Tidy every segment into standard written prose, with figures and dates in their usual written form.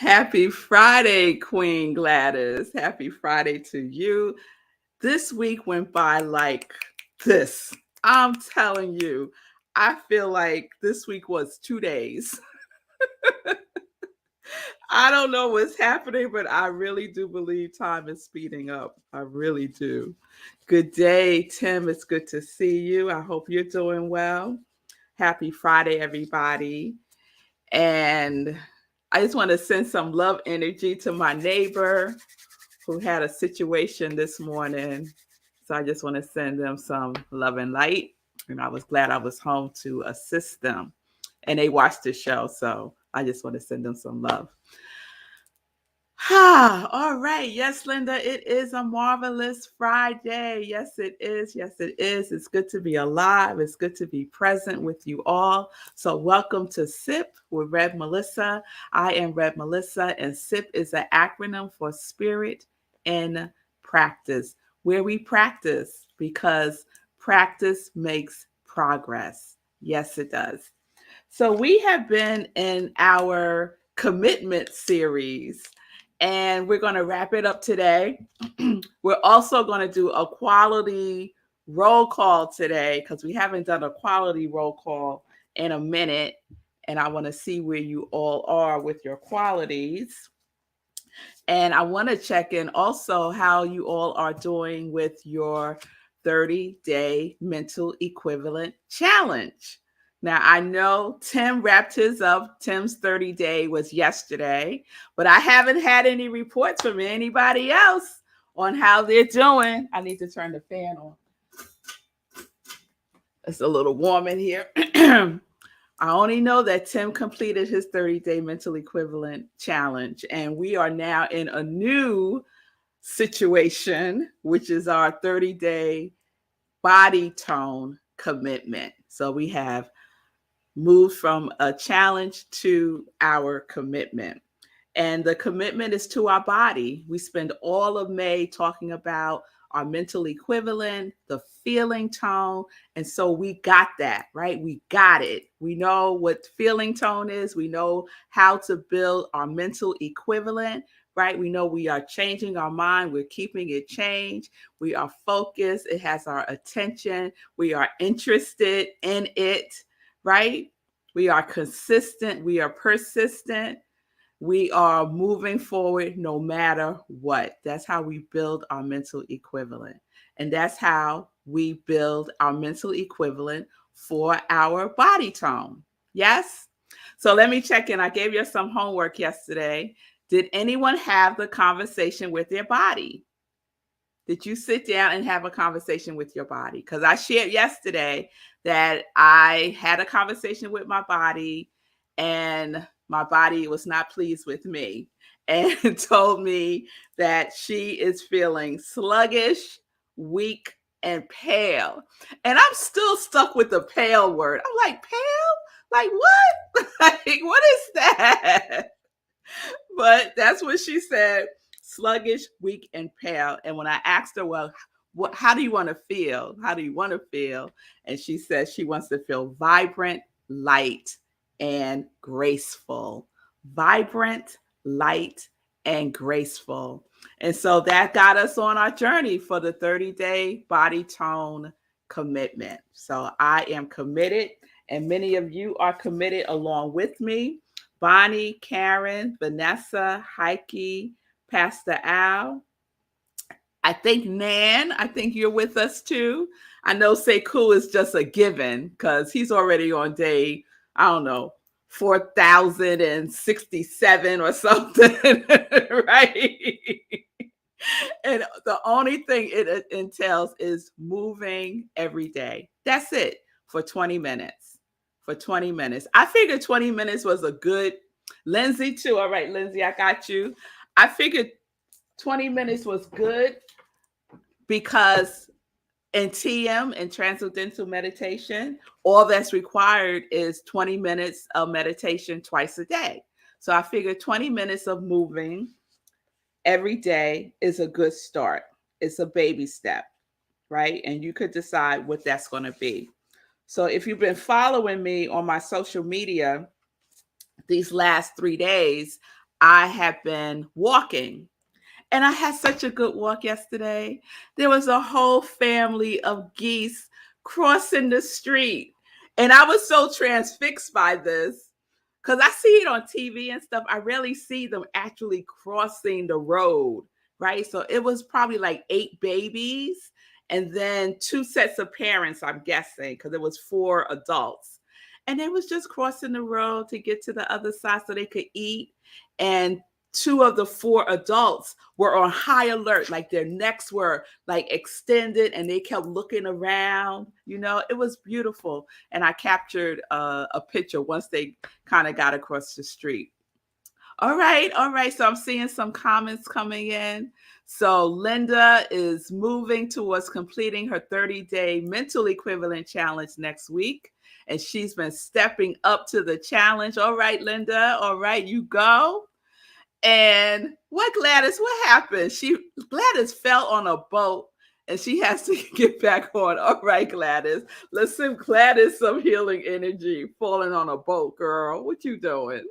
Happy Friday, Queen Gladys. Happy Friday to you. This week went by like this. I'm telling you, I feel like this week was 2 days. I don't know what's happening, but I really do believe time is speeding up. I really do. Good day, Tim. It's good to see you. I hope you're doing well. Happy Friday, everybody. And I just want to send some love energy to my neighbor who had a situation this morning. So I just want to send them some love and light. And I was glad I was home to assist them. And they watched the show. So I just want to send them some love. All right. Yes, Linda, it is a marvelous Friday. Yes, it is. Yes, it is. It's good to be alive. It's good to be present with you all. So, welcome to SIP with Rev Melissa. I am Rev Melissa, and SIP is an acronym for Spirit in Practice, where we practice because practice makes progress. Yes, it does. So, we have been in our commitment series and we're going to wrap it up today. We're also going to do a quality roll call today because we haven't done a quality roll call in a minute. And I want to see where you all are with your qualities. And I want to check in also how you all are doing with your 30-day mental equivalent challenge. Now, I know Tim wrapped his up. Tim's 30-day was yesterday, but I haven't had any reports from anybody else on how they're doing. I need to turn the fan on. It's a little warm in here. I only know that Tim completed his 30-day mental equivalent challenge, and we are now in a new situation, which is our 30-day body tone commitment. So we have moved from a challenge to our commitment. And the commitment is to our body. We spend all of May talking about our mental equivalent, the feeling tone. And so we got that, right? We got it. We know what feeling tone is. We know how to build our mental equivalent, right? We know we are changing our mind. We're keeping it changed. We are focused. It has our attention. We are interested in it, right? We are consistent. We are persistent. We are moving forward no matter what. That's how we build our mental equivalent. And that's how we build our mental equivalent for our body tone. Yes? So let me check in. I gave you some homework yesterday. Did anyone have the conversation with their body? Did you sit down and have a conversation with your body? Because I shared yesterday that I had a conversation with my body and my body was not pleased with me and told me that she is feeling sluggish, weak, and pale. And I'm still stuck with the pale word. I'm like, pale? Like what? Like, what is that? But that's what she said, sluggish, weak, and pale. And when I asked her, well, how do you want to feel? How do you want to feel? And she said she wants to feel vibrant, light, and graceful. Vibrant, light, and graceful. And so that got us on our journey for the 30-day body tone commitment. So I am committed, and many of you are committed along with me. Bonnie, Karen, Vanessa, Heike, Pastor Al. I think Nan, I think you're with us too. I know Sekou is just a given because he's already on day, I don't know, 4,067 or something, right? And the only thing it entails is moving every day. That's it for 20 minutes. For 20 minutes. I figured 20 minutes was a good, Lindsay too. All right, Lindsay, I got you. I figured 20 minutes was good because in TM, in transcendental meditation, all that's required is 20 minutes of meditation twice a day. So I figured 20 minutes of moving every day is a good start. It's a baby step, right? And you could decide what that's going to be. So if you've been following me on my social media these last 3 days, I have been walking. And I had such a good walk yesterday. There was a whole family of geese crossing the street. And I was so transfixed by this because I see it on TV and stuff. I rarely see them actually crossing the road, right? So it was probably like 8 babies and then 2 sets of parents, I'm guessing, because it was 4 adults. And they was just crossing the road to get to the other side so they could eat. And 2 of the 4 adults were on high alert, like their necks were like extended and they kept looking around. It was beautiful. And I captured a picture once they kind of got across the street. All right, all right. So I'm seeing some comments coming in. So Linda is moving towards completing her 30-day mental equivalent challenge next week. And she's been stepping up to the challenge. All right, Linda. All right, you go. And Gladys, what happened? Gladys fell on a boat and she has to get back on. All right, Gladys. Let's send Gladys some healing energy. Falling on a boat, girl. What you doing?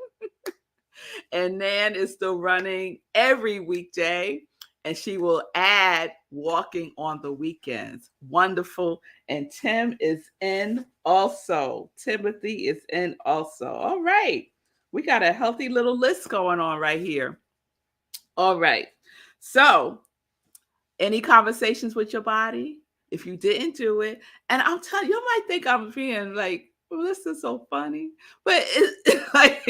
And Nan is still running every weekday, and she will add walking on the weekends. Wonderful. And Tim is in also. Timothy is in also. All right. We got a healthy little list going on right here. All right. So, any conversations with your body? If you didn't do it, and I'm telling you, you might think I'm being like, well, this is so funny, but it's like,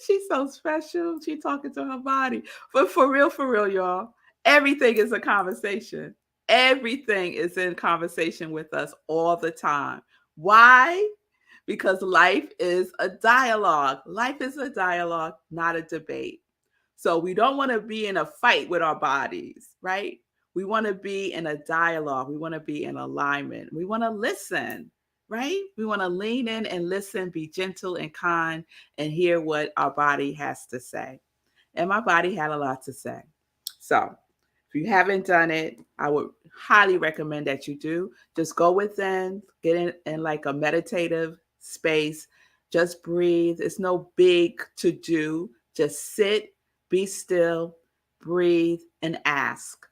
she's so special. She talking to her body. But for real, y'all, everything is a conversation. Everything is in conversation with us all the time. Why? Because life is a dialogue. Life is a dialogue, not a debate. So we don't want to be in a fight with our bodies, right? We want to be in a dialogue. We want to be in alignment. We want to listen, right? We want to lean in and listen, be gentle and kind, and hear what our body has to say. And my body had a lot to say. So if you haven't done it, I would highly recommend that you do. Just go within, get in like a meditative space. Just breathe. It's no big to do. Just sit, be still, breathe, and ask.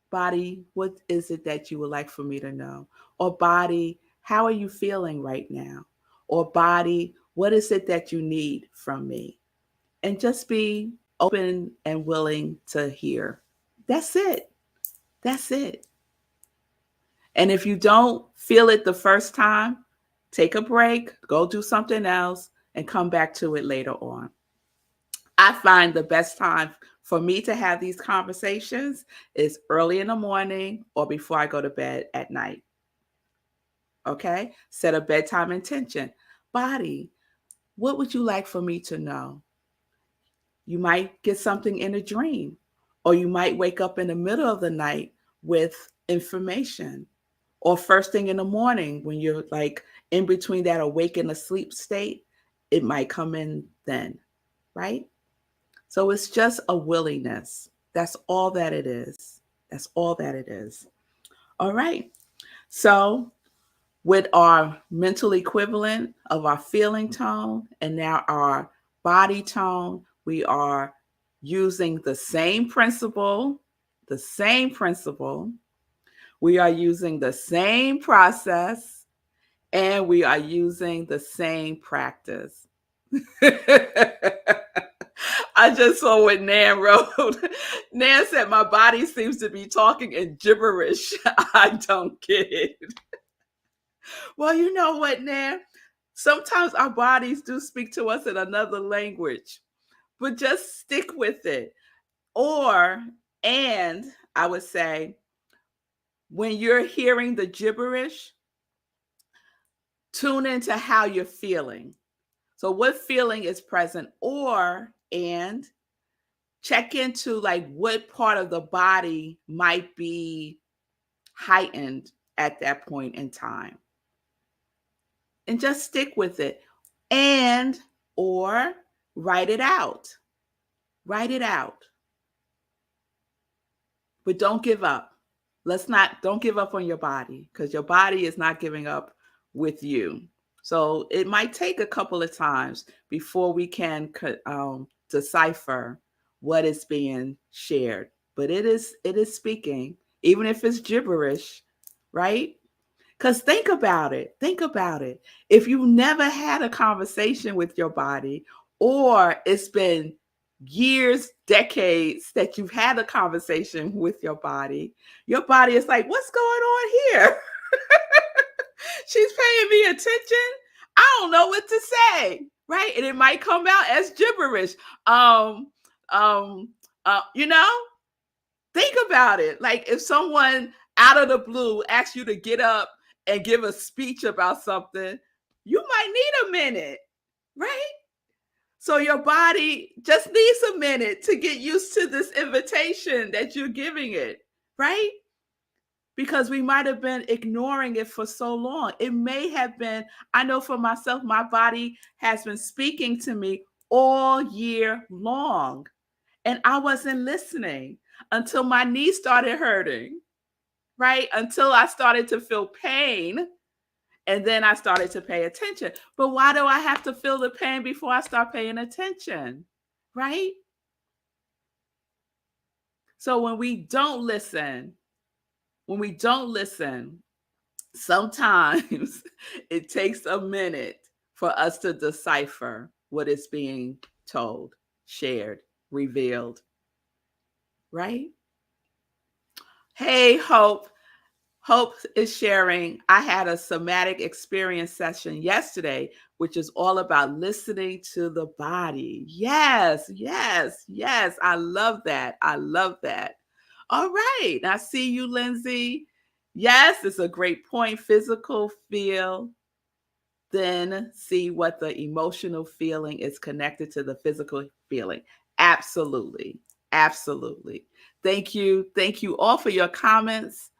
Body, what is it that you would like for me to know? Or body, how are you feeling right now? Or body, what is it that you need from me? And just be open and willing to hear. That's it. That's it. And if you don't feel it the first time, take a break, go do something else, and come back to it later on. I find the best time for me to have these conversations is early in the morning or before I go to bed at night. Okay? Set a bedtime intention. Body, what would you like for me to know? You might get something in a dream, or you might wake up in the middle of the night with information, or first thing in the morning when you're like in between that awake and asleep state, it might come in then, right? So it's just a willingness. That's all that it is. That's all that it is. All right. So with our mental equivalent of our feeling tone and now our body tone, we are using the same principle, the same principle. We are using the same process, and we are using the same practice. I just saw what Nan wrote. Nan said, my body seems to be talking in gibberish. I don't get it. Well, you know what, Nan? Sometimes our bodies do speak to us in another language, but just stick with it. And I would say, when you're hearing the gibberish, tune into how you're feeling. So what feeling is present, and check into like what part of the body might be heightened at that point in time. And just stick with it. Or write it out. Write it out. But don't give up. Don't give up on your body, because your body is not giving up with you. So it might take a couple of times before we can decipher what is being shared. But it is speaking, even if it's gibberish, right? Because think about it. Think about it. If you never had a conversation with your body, or it's been years, decades that you've had a conversation with your body is like, what's going on here? She's paying me attention. I don't know what to say, right? And it might come out as gibberish. Um, um, you know, think about it. Like if someone out of the blue asks you to get up and give a speech about something, you might need a minute, right? So your body just needs a minute to get used to this invitation that you're giving it, right? Because we might have been ignoring it for so long. It may have been, I know for myself, my body has been speaking to me all year long, and I wasn't listening until my knee started hurting, right? Until I started to feel pain, and then I started to pay attention. But why do I have to feel the pain before I start paying attention, right? So when we don't listen, sometimes it takes a minute for us to decipher what is being told, shared, revealed, right? Hey, Hope. Hope is sharing. I had a somatic experience session yesterday, which is all about listening to the body. Yes, yes, yes. I love that. I love that. All right. I see you, Lindsay. Yes, it's a great point. Physical feel, then see what the emotional feeling is connected to the physical feeling. Absolutely. Absolutely. Thank you. Thank you all for your comments.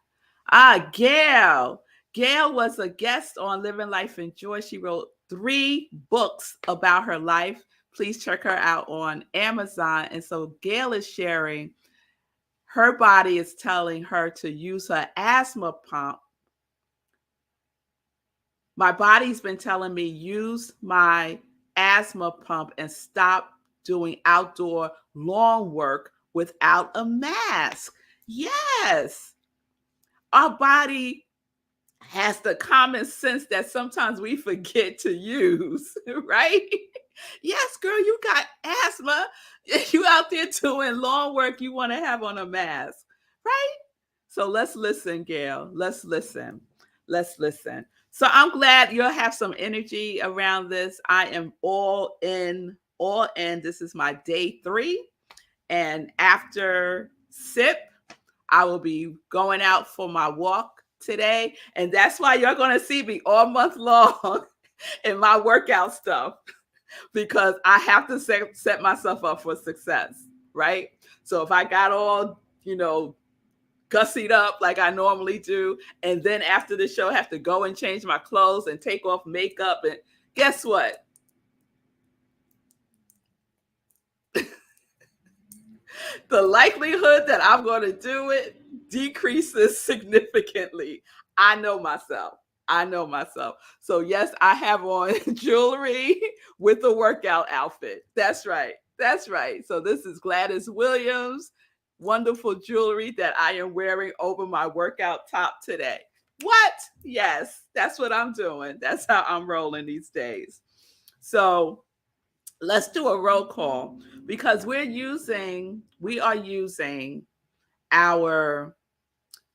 Gail. Gail was a guest on Living Life in Joy. She wrote 3 books about her life. Please check her out on Amazon. And so Gail is sharing her body is telling her to use her asthma pump. My body's been telling me use my asthma pump and stop doing outdoor lawn work without a mask. Yes, our body has the common sense that sometimes we forget to use, right? Yes, girl, you got asthma. You out there doing lawn work, you want to have on a mask, right? So let's listen, Gail. Let's listen. Let's listen. So I'm glad you'll have some energy around this. I am all in, all in. This is my day 3. And after SIP, I will be going out for my walk today. And that's why you're going to see me all month long in my workout stuff, because I have to set myself up for success, right? So if I got all, gussied up like I normally do, and then after the show, I have to go and change my clothes and take off makeup, and guess what? The likelihood that I'm going to do it decreases significantly. I know myself. I know myself. So, yes, I have on jewelry with a workout outfit. That's right. That's right. So, this is Gladys Williams, wonderful jewelry that I am wearing over my workout top today. What? Yes, that's what I'm doing. That's how I'm rolling these days. So, let's do a roll call, because we are using our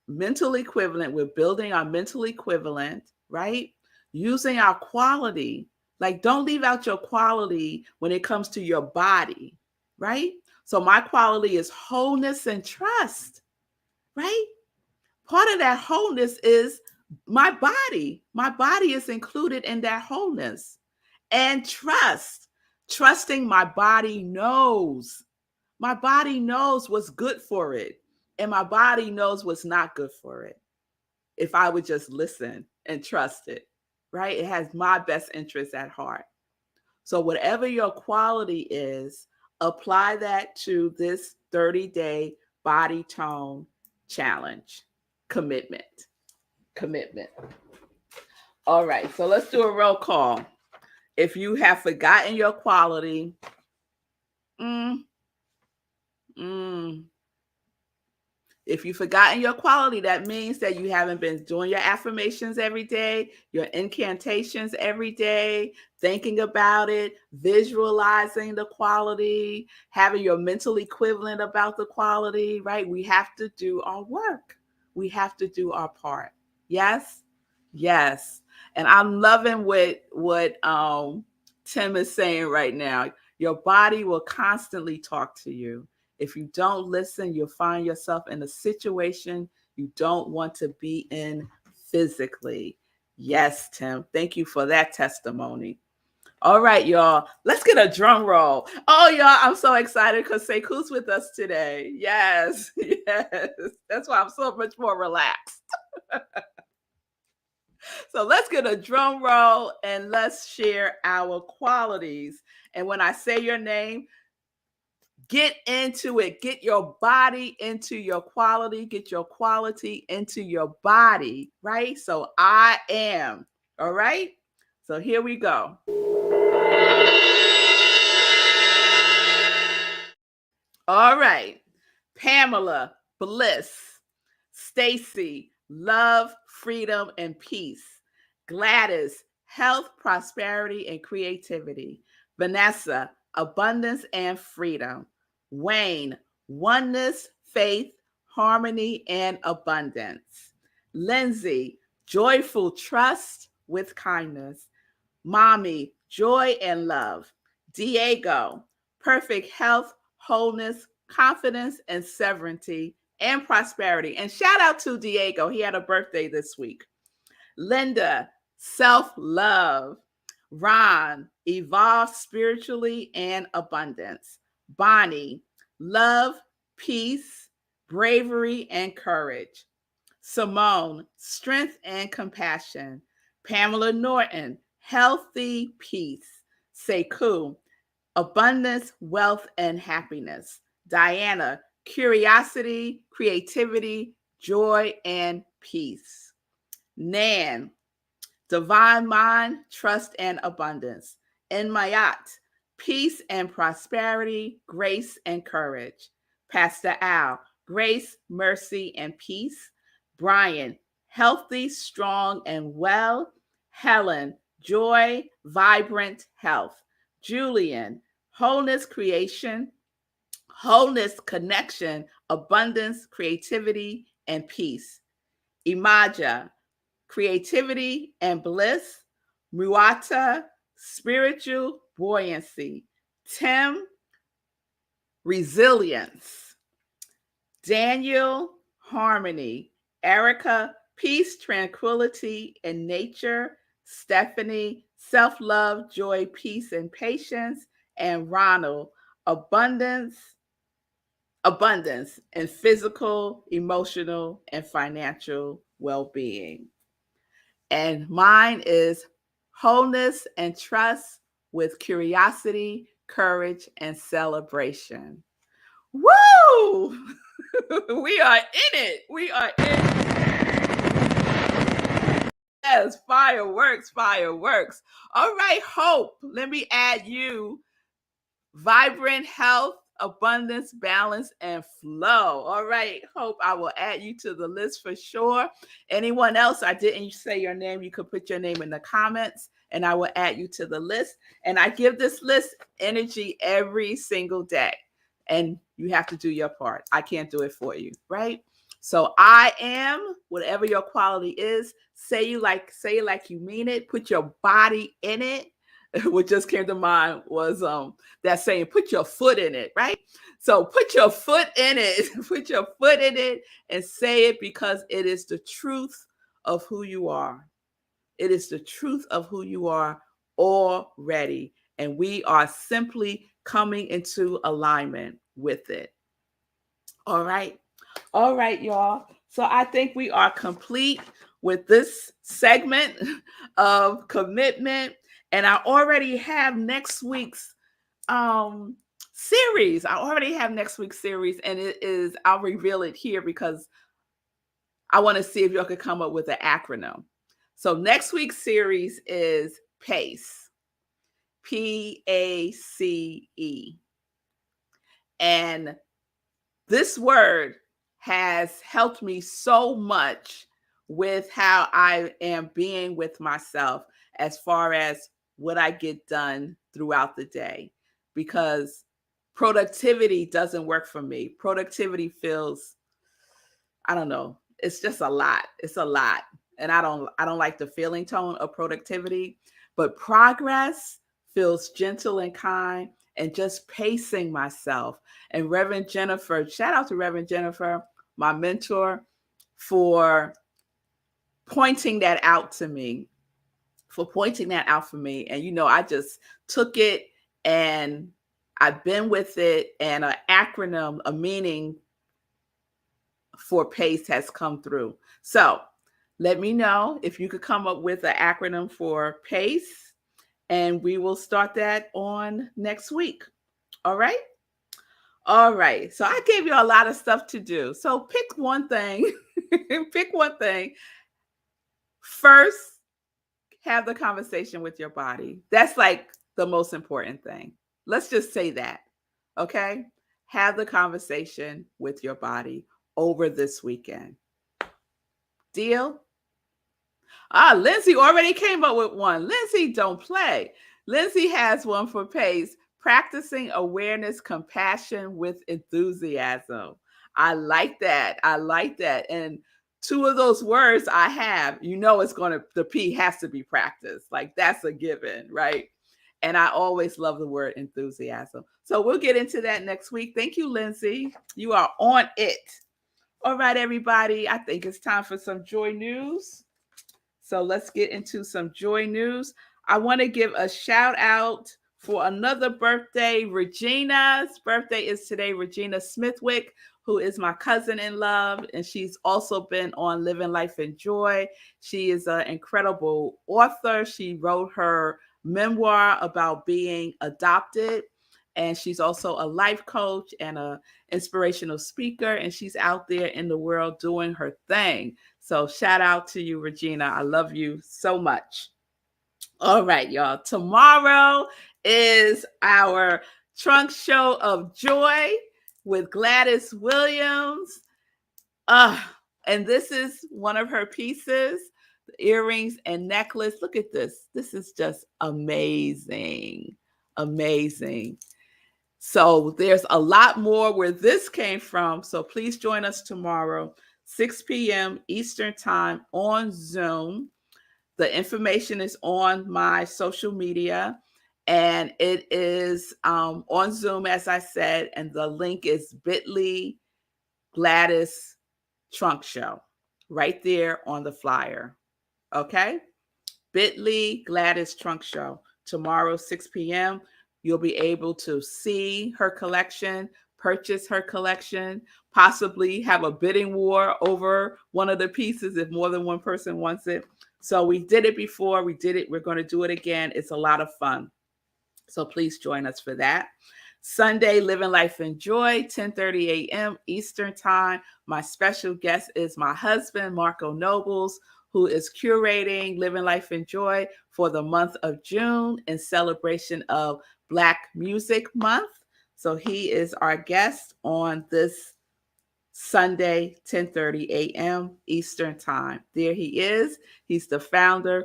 mental equivalent. We're building our mental equivalent, right? Using our quality. Like, don't leave out your quality when it comes to your body, right? So my quality is wholeness and trust, right? Part of that wholeness is my body. My body is included in that wholeness. And trusting my body knows. My body knows what's good for it, and my body knows what's not good for it. If I would just listen and trust it, right? It has my best interests at heart. So whatever your quality is, apply that to this 30-day body tone challenge. Commitment. All right, so let's do a roll call. If you have forgotten your quality, mm, mm, if you've forgotten your quality, that means that you haven't been doing your affirmations every day, your incantations every day, thinking about it, visualizing the quality, having your mental equivalent about the quality, right? We have to do our work. We have to do our part. Yes? Yes. And I'm loving what Tim is saying right now. Your body will constantly talk to you. If you don't listen, you'll find yourself in a situation you don't want to be in physically. Yes, Tim. Thank you for that testimony. All right, y'all. Let's get a drum roll. Oh, y'all, I'm so excited because Sekou's with us today. Yes, yes. That's why I'm so much more relaxed. So let's get a drum roll and let's share our qualities. And when I say your name, get into it. Get your body into your quality. Get your quality into your body, right? So I am. All right. So here we go. All right. Pamela, bliss. Stacy, love, freedom, and peace. Gladys, health, prosperity, and creativity. Vanessa, abundance and freedom. Wayne, oneness, faith, harmony, and abundance. Lindsay, joyful trust with kindness. Mommy, joy and love. Diego, perfect health, wholeness, confidence, and severity and prosperity. And shout out to Diego. He had a birthday this week. Linda, self love. Ron, evolve spiritually and abundance. Bonnie, love, peace, bravery, and courage. Simone, strength and compassion. Pamela Norton, healthy peace. Sekou, abundance, wealth, and happiness. Diana, curiosity, creativity, joy, and peace. Nan, divine mind, trust, and abundance. Enmayat, peace and prosperity, grace and courage. Pastor Al, grace, mercy, and peace. Brian, healthy, strong, and well. Helen, joy, vibrant health. Julian, wholeness, creation, wholeness, connection, abundance, creativity, and peace. Imaja, creativity and bliss. Ruata, spiritual buoyancy. Tim, resilience. Daniel, harmony. Erica, peace, tranquility, and nature. Stephanie, self love, joy, peace, and patience. And Ronald, abundance, abundance in physical, emotional, and financial well being. And mine is wholeness and trust with curiosity, courage, and celebration. Woo! We are in it. We are in. Yes, fireworks, fireworks. All right, Hope. Let me add you. Vibrant health, abundance, balance, and flow. All right, Hope, I will add you to the list for sure. Anyone else, I didn't say your name, you could put your name in the comments and I will add you to the list. And I give this list energy every single day. And you have to do your part. I can't do it for you, right? So I am whatever your quality is. Say it like you mean it. Put your body in it. What just came to mind was that saying, put your foot in it, right? So put your foot in it, put your foot in it and say it because it is the truth of who you are. It is the truth of who you are already. And we are simply coming into alignment with it. All right. All right, y'all. So I think we are complete with this segment of commitment. And I already have next week's series. I already have next week's series, and it is, I'll reveal it here because I want to see if y'all could come up with an acronym. So next week's series is PACE, PACE. And this word has helped me so much with how I am being with myself as far as what I get done throughout the day, because productivity doesn't work for me. Productivity feels, I don't know, it's just a lot. It's a lot. And I don't like the feeling tone of productivity, but progress feels gentle and kind, and just pacing myself. And Reverend Jennifer, shout out to Reverend Jennifer, my mentor, for pointing that out to me, for pointing that out for me. And I just took it, and I've been with it, and an acronym, a meaning for PACE has come through. So let me know if you could come up with an acronym for PACE, and we will start that on next week. All right? All right. So I gave you a lot of stuff to do. So pick one thing. Pick one thing. First, have the conversation with your body. That's like the most important thing. Let's just say that. Okay? Have the conversation with your body over this weekend. Deal? Lindsay already came up with one. Lindsay, don't play. Lindsay has one for PACE, practicing awareness, compassion with enthusiasm. I like that. I like that. And two of those words I have, the P has to be practiced. Like that's a given, right? And I always love the word enthusiasm. So we'll get into that next week. Thank you, Lindsay. You are on it. All right, everybody. I think it's time for some joy news. So let's get into some joy news. I want to give a shout out for another birthday. Regina's birthday is today. Regina Smithwick, who is my cousin in love, and she's also been on Living Life in Joy. She is an incredible author. She wrote her memoir about being adopted, and she's also a life coach and an inspirational speaker, and she's out there in the world doing her thing. So shout out to you, Regina. I love you so much. All right, y'all. Tomorrow is our trunk show of joy with Gladys Williams. And this is one of her pieces, the earrings and necklace. Look at this. This is just amazing. Amazing. So there's a lot more where this came from. So please join us tomorrow, 6 p.m. Eastern Time on Zoom. The information is on my social media, and it is on Zoom, as I said, and the link is bit.ly Gladys Trunk Show right there on the flyer. Okay? bit.ly Gladys Trunk Show. Tomorrow, 6 p.m. You'll be able to see her collection, purchase her collection, possibly have a bidding war over one of the pieces if more than one person wants it. So we did it before. We did it. We're going to do it again. It's a lot of fun. So please join us for that. Sunday, Living Life in Joy, 10:30 a.m. Eastern Time. My special guest is my husband, Marco Nobles, who is curating Living Life in Joy for the month of June in celebration of Black Music Month. So he is our guest on this Sunday, 10:30 a.m. Eastern Time. There he is. He's the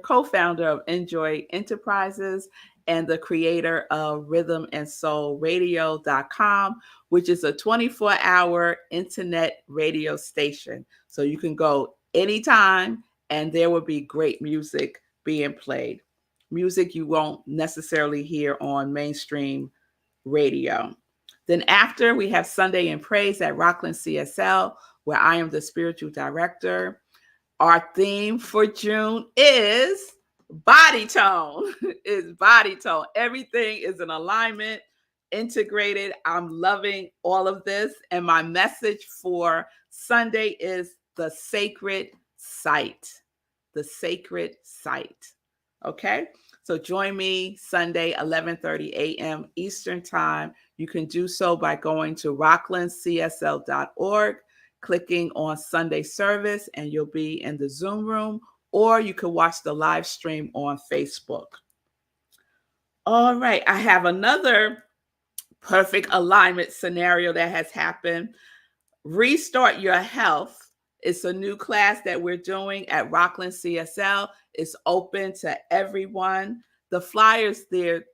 co-founder of Enjoy Enterprises and the creator of rhythmandsoulradio.com, which is a 24-hour internet radio station. So you can go anytime and there will be great music being played. Music you won't necessarily hear on mainstream radio. Then after, we have Sunday in Praise at Rockland CSL, where I am the spiritual director. Our theme for June is body tone. Is body tone. Everything is in alignment, integrated. I'm loving all of this. And my message for Sunday is the sacred site. The sacred site. Okay? So join me Sunday, 11:30 a.m. Eastern Time. You can do so by going to rocklandcsl.org, clicking on Sunday service, and you'll be in the Zoom room, or you can watch the live stream on Facebook. All right, I have another perfect alignment scenario that has happened. Restart Your Health. It's a new class that we're doing at Rockland CSL. It's open to everyone. The flyers there,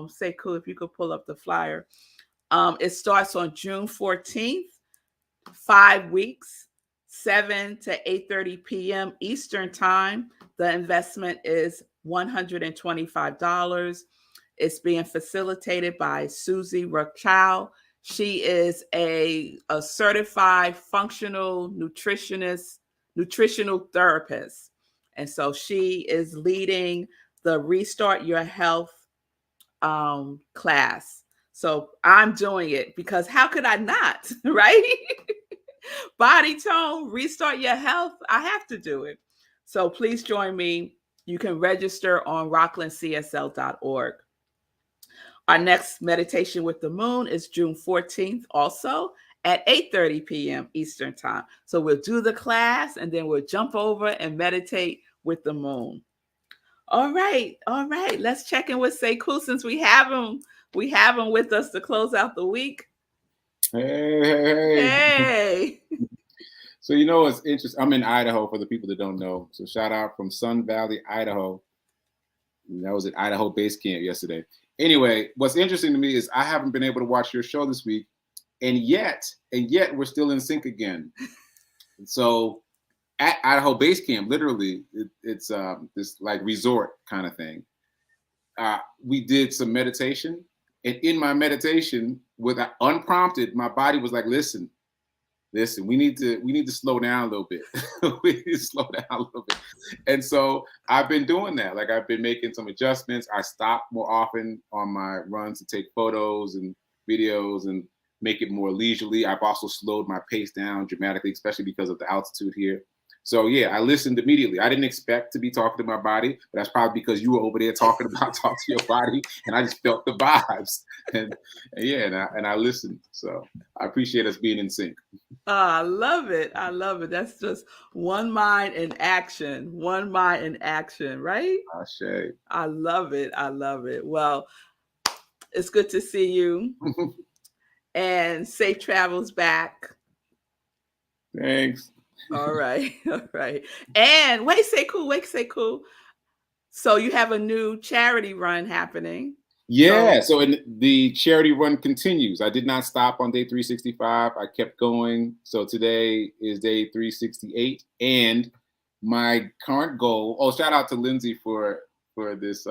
say cool if you could pull up the flyer. It starts on June 14th, 5 weeks, 7 to 8:30 p.m. Eastern Time. The investment is $125. It's being facilitated by Susie Rochow. She is a certified functional nutritionist, nutritional therapist. And so she is leading the Restart Your Health class. So I'm doing it because how could I not, right? Body tone, restart your health. I have to do it. So please join me. You can register on rocklandcsl.org. Our next meditation with the moon is June 14th, also at 8:30 p.m. Eastern Time. So we'll do the class and then we'll jump over and meditate with the moon. All right. Let's check in with Sekou since we have him. We have him with us to close out the week. Hey. So you know what's interesting? I'm in Idaho for the people that don't know. So shout out from Sun Valley, Idaho. And that was at Idaho Base Camp yesterday. Anyway, what's interesting to me is I haven't been able to watch your show this week, and yet we're still in sync again. So at Idaho Base Camp, literally, it's this like resort kind of thing. We did some meditation, and in my meditation, with unprompted, my body was like, "Listen, we need to slow down a little bit. We need to slow down a little bit." And so I've been doing that. Like I've been making some adjustments. I stop more often on my runs to take photos and videos and make it more leisurely. I've also slowed my pace down dramatically, especially because of the altitude here. So yeah, I listened immediately. I didn't expect to be talking to my body, but that's probably because you were over there talk to your body, and I just felt the vibes. And I listened. So I appreciate us being in sync. I love it. That's just one mind in action. One mind in action, right? Ashe. I love it. Well, it's good to see you. And safe travels back. Thanks. All right. And wait, Sekou. So you have a new charity run happening. Yeah. So the charity run continues. I did not stop on day 365. I kept going. So today is day 368. And my current goal, shout out to Lindsay for this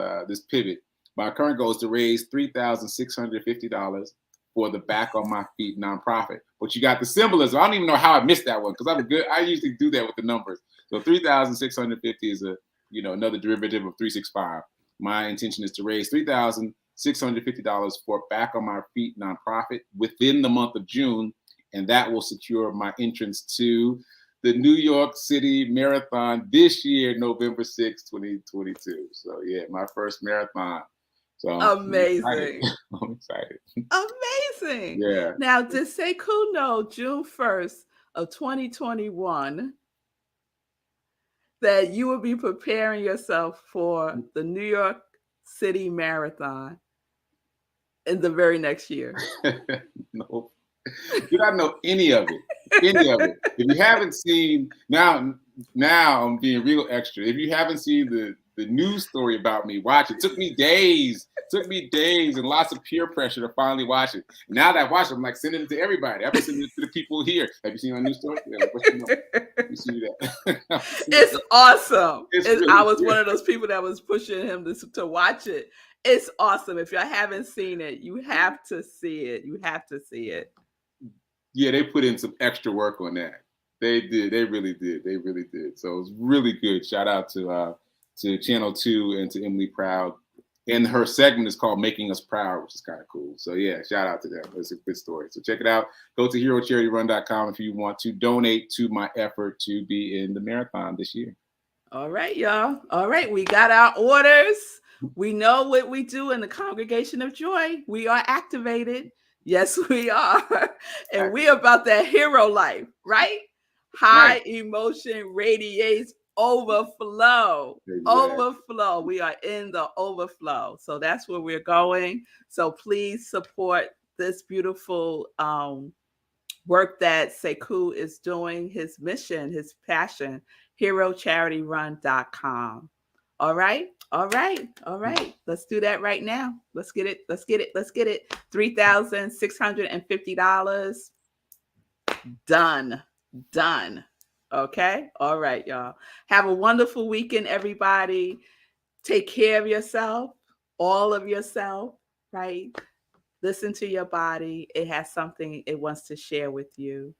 pivot. My current goal is to raise $3,650 for the Back on My Feet nonprofit. But you got the symbolism. I don't even know how I missed that one because I usually do that with the numbers. So 3,650 is another derivative of 365. My intention is to raise $3,650 for Back on My Feet nonprofit within the month of June, and that will secure my entrance to the New York City Marathon this year, November 6, 2022. So yeah, my first marathon. So amazing. I'm excited. Amazing. Yeah. Now, did Sekou know June 1st of 2021 that you will be preparing yourself for the New York City Marathon in the very next year? No. You don't know any of it. If you haven't seen, now I'm being real extra. If you haven't seen the news story about me, watch it. Took me days and lots of peer pressure to finally watch it. Now that I watched it, I'm like sending it to everybody. I've been sending it to the people here. Have you seen my news story? Yeah, you see that? It's awesome. Really I was one of those people that was pushing him to watch it. It's awesome. If you haven't seen it, you have to see it. Yeah, they put in some extra work on that. They did. They really did. So it was really good. Shout out to Channel 2 and to Emily Proud. And her segment is called Making Us Proud, which is kind of cool. So yeah, shout out to them. It's a good story. So check it out. Go to HeroCharityRun.com if you want to donate to my effort to be in the marathon this year. All right, y'all. All right, we got our orders. We know what we do in the Congregation of Joy. We are activated. Yes, we are. And we about that hero life, right? High emotion radiates overflow. Exactly. Overflow. We are in the overflow. So that's where we're going. So please support this beautiful work that Sekou is doing, his mission, his passion, herocharityrun.com. All right. All right. All right. Let's do that right now. Let's get it. Let's get it. Let's get it. $3,650. Done. Done. Okay. All right, y'all. Have a wonderful weekend, everybody. Take care of yourself, all of yourself, right? Listen to your body. It has something it wants to share with you.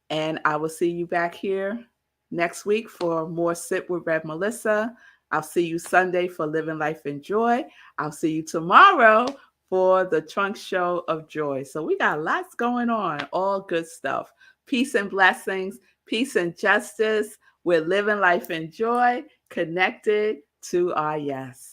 And I will see you back here next week for more Sip with Rev Melissa. I'll see you Sunday for Living Life in Joy. I'll see you tomorrow for the Trunk Show of Joy. So we got lots going on, all good stuff. Peace and blessings, peace and justice. We're living life in joy, connected to our yes.